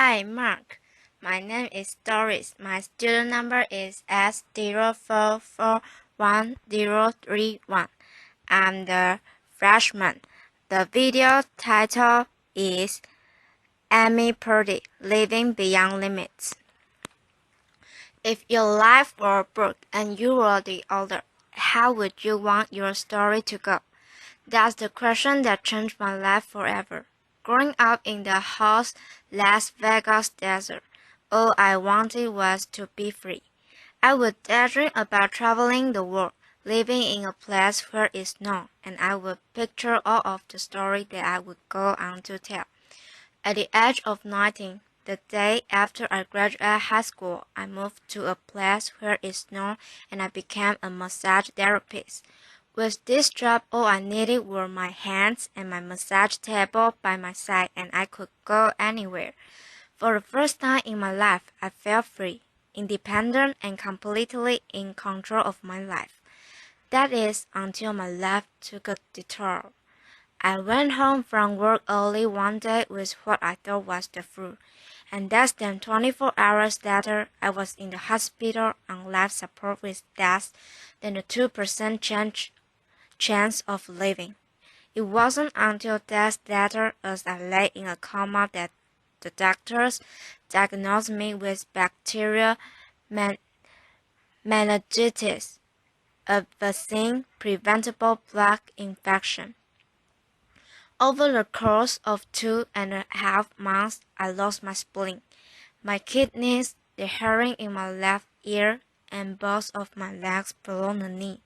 Hi, Mark. My name is Doris. My student number is S04411031. I'm the freshman. The video title is Purdy, Living Beyond Limits. If your life were a book and you were the author, how would you want your story to go? That's the question that changed my life forever. Growing up in the hot Las Vegas desert, all I wanted was to be free. I would daydream about traveling the world, living in a place where it snowed, and I would picture all of the stories that I would go on to tell. At the age of 19, the day after I graduated high school, I moved to a place where it snowed and I became a massage therapist. With this job, all I needed were my hands and my massage table by my side, and I could go anywhere. For the first time in my life, I felt free, independent, and completely in control of my life. That is, until my life took a detour. I went home from work early one day with what I thought was the flu, and less than 24 hours later, I was in the hospital on life support with less than a 2% chance of living. It wasn't until days later, as I lay in a coma, that the doctors diagnosed me with bacterial meningitis, a vaccine-preventable blood infection. Over the course of 2.5 months, I lost my spleen, my kidneys, the hearing in my left ear, and both of my legs below the knee.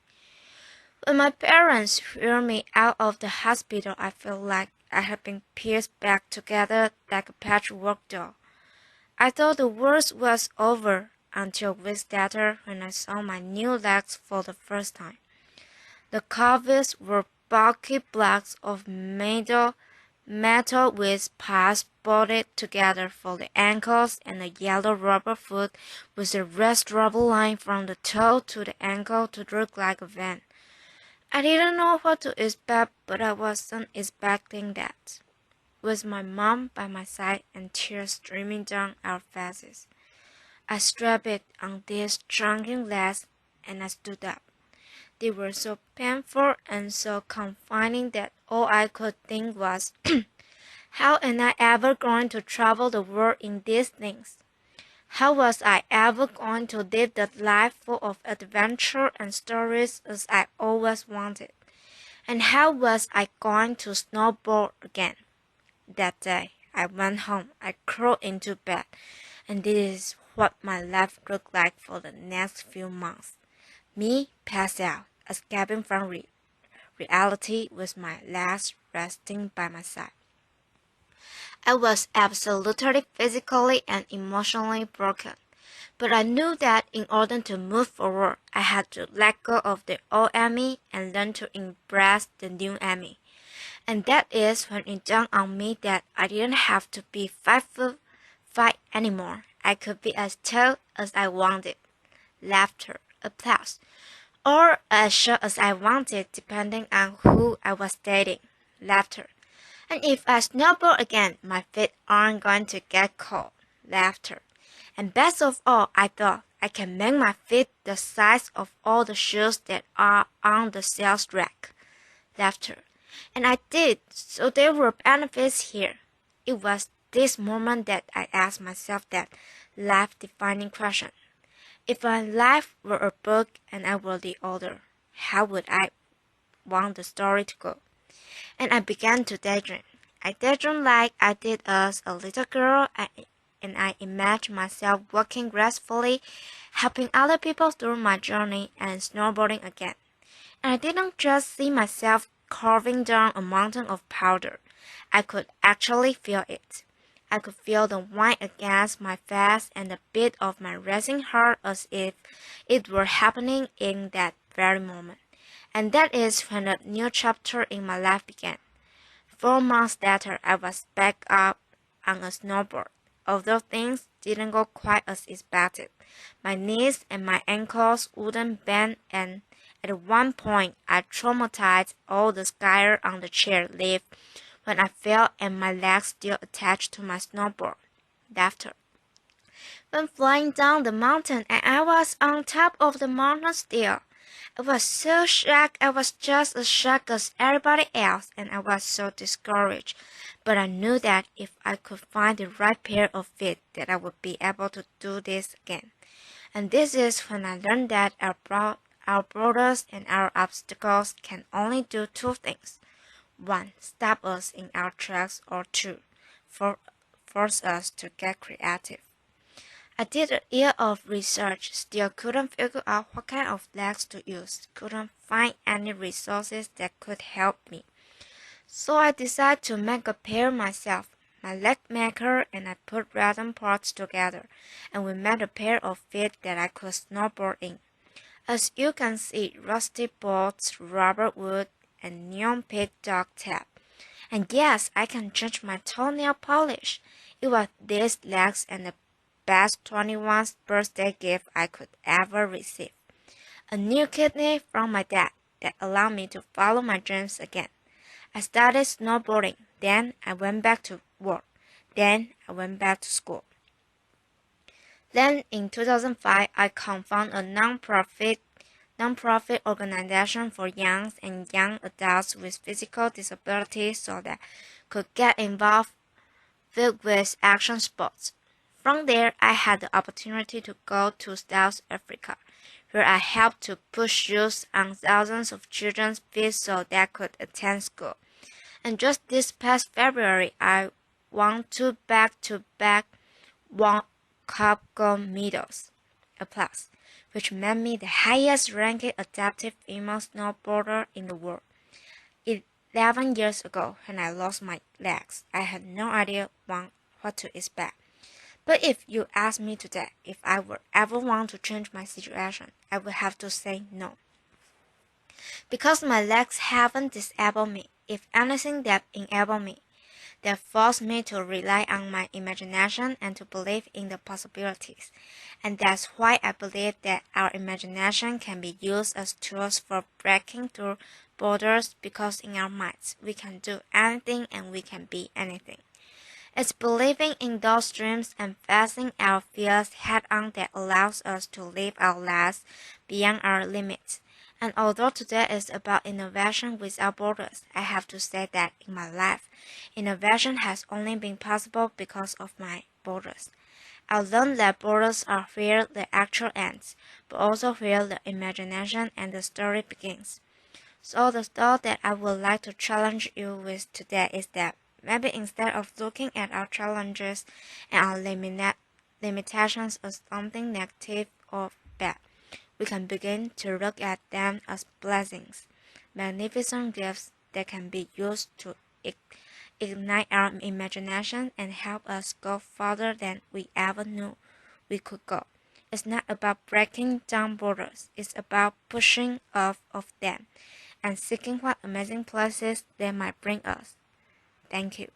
When my parents wheeled me out of the hospital, I felt like I had been pieced back together like a patchwork doll. I thought the worst was over until weeks later when I saw my new legs for the first time. The calves were bulky blocks of metal with parts bolted together for the ankles, and a yellow rubber foot with a red rubber line from the toe to the ankle to look like a van. I didn't know what to expect, but I wasn't expecting that. With my mom by my side and tears streaming down our faces, I strapped on these drunken legs and I stood up. They were so painful and so confining that all I could think was, how am I ever going to travel the world in these things? How was I ever going to live the life full of adventure and stories as I always wanted? And how was I going to snowboard again? That day, I went home, I crawled into bed, and this is what my life looked like for the next few months. Me passed out, escaping from reality with my legs resting by my side. I was absolutely physically and emotionally broken, but I knew that in order to move forward, I had to let go of the old Amy and learn to embrace the new Amy. And that is when it dawned on me that I didn't have to be 5'5" anymore. I could be as tall as I wanted. Laughter, applause, or as short as I wanted depending on who I was dating. Laughter. And if I snowboard again, my feet aren't going to get cold. Laughter. And best of all, I thought, I can make my feet the size of all the shoes that are on the sales rack. Laughter. And I did, so there were benefits here. It was this moment that I asked myself that life-defining question. If my life were a book and I were the author, how would I want the story to go? And I began to daydream. I daydreamed like I did as a little girl, and I imagined myself walking gracefully, helping other people through my journey and snowboarding again. And I didn't just see myself carving down a mountain of powder. I could actually feel it. I could feel the wine against my face and the beat of my racing heart as if it were happening in that very moment. And that is when a new chapter in my life began. 4 months later, I was back up on a snowboard. Although things didn't go quite as expected, my knees and my ankles wouldn't bend, and at one point I traumatized all the skier on the chair lift when I fell and my legs still attached to my snowboard. laughter. When flying down the mountain and I was on top of the mountain still, I was so shocked. I was just as shocked as everybody else, and I was so discouraged. But I knew that if I could find the right pair of feet, that I would be able to do this again. And this is when I learned that our borders and our obstacles can only do two things. One, stop us in our tracks, or two, force us to get creative. I did a year of research, still couldn't figure out what kind of legs to use, couldn't find any resources that could help me. So I decided to make a pair myself, my leg maker, and I put random parts together, and we made a pair of feet that I could snowboard in. As you can see, rusty bolts, rubber wood, and neon pink dog tape. And yes, I can change my toenail polish. It was these legs and the best 21st birthday gift I could ever receive. A new kidney from my dad that allowed me to follow my dreams again. I started snowboarding, then I went back to work, then I went back to school. Then in 2005, I co-founded a non-profit organization for young and young adults with physical disabilities so that could get involved with action sports. From there, I had the opportunity to go to South Africa, where I helped to put shoes on thousands of children's feet so they could attend school. And just this past February, I won 2 back-to-back World Cup gold medals, a plus, which made me the highest-ranked adaptive female snowboarder in the world. 11 years ago, when I lost my legs, I had no idea what to expect. But if you ask me today if I would ever want to change my situation, I would have to say no. Because my legs haven't disabled me. If anything, they've enabled me. They forced me to rely on my imagination and to believe in the possibilities. And that's why I believe that our imagination can be used as tools for breaking through borders, because in our minds we can do anything and we can be anything. It's believing in those dreams and facing our fears head-on that allows us to live our lives beyond our limits. And although today is about innovation without borders, I have to say that in my life, innovation has only been possible because of my borders. I learned that borders are where the actual ends, but also where the imagination and the story begins. So the thought that I would like to challenge you with today is that maybe instead of looking at our challenges and our limitations as something negative or bad, we can begin to look at them as blessings, magnificent gifts that can be used to ignite our imagination and help us go farther than we ever knew we could go. It's not about breaking down borders, it's about pushing off of them and seeking what amazing places they might bring us. Thank you.